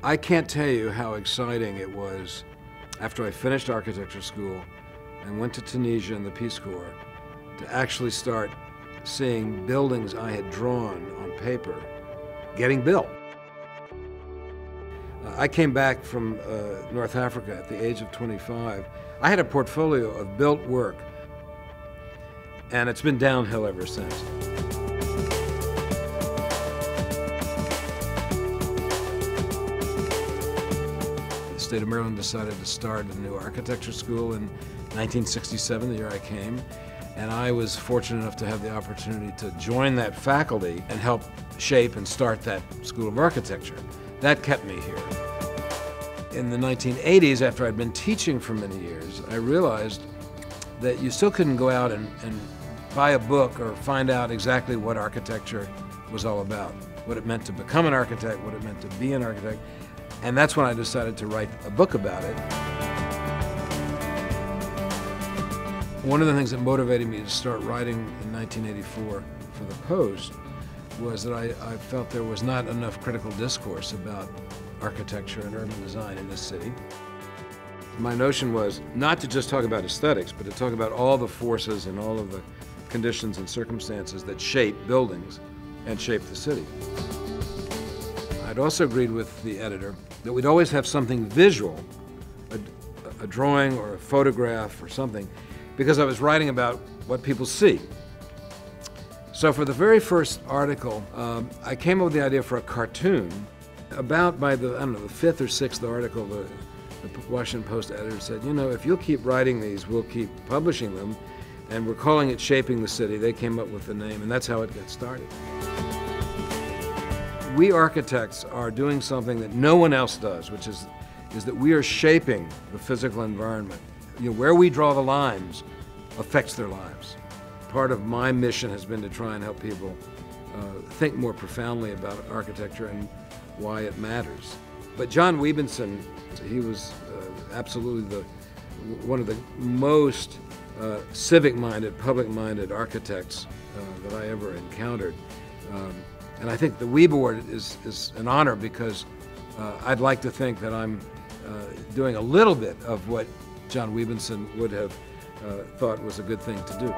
I can't tell you how exciting it was after I finished architecture school and went to Tunisia in the Peace Corps to actually start seeing buildings I had drawn on paper getting built. I came back from North Africa at the age of 25. I had a portfolio of built work, and it's been downhill ever since. The state of Maryland decided to start a new architecture school in 1967, the year I came, and I was fortunate enough to have the opportunity to join that faculty and help shape and start that School of Architecture. That kept me here. In the 1980s, after I'd been teaching for many years, I realized that you still couldn't go out and buy a book or find out exactly what architecture was all about, what it meant to become an architect, what it meant to be an architect. And that's when I decided to write a book about it. One of the things that motivated me to start writing in 1984 for the Post was that I felt there was not enough critical discourse about architecture and urban design in this city. My notion was not to just talk about aesthetics, but to talk about all the forces and all of the conditions and circumstances that shape buildings and shape the city. I'd also agreed with the editor that we'd always have something visual, a drawing or a photograph or something, because I was writing about what people see. So for the very first article, I came up with the idea for a cartoon. About by the, I don't know, the fifth or sixth article, the Washington Post editor said, you know, if you'll keep writing these, we'll keep publishing them, and we're calling it Shaping the City. They came up with the name, and that's how it got started. We architects are doing something that no one else does, which is that we are shaping the physical environment. You know, where we draw the lines affects their lives. Part of my mission has been to try and help people think more profoundly about architecture and why it matters. But John Wiebenson, he was absolutely one of the most civic-minded, public-minded architects that I ever encountered. And I think the Wieb Award is an honor because I'd like to think that I'm doing a little bit of what John Wiebenson would have thought was a good thing to do.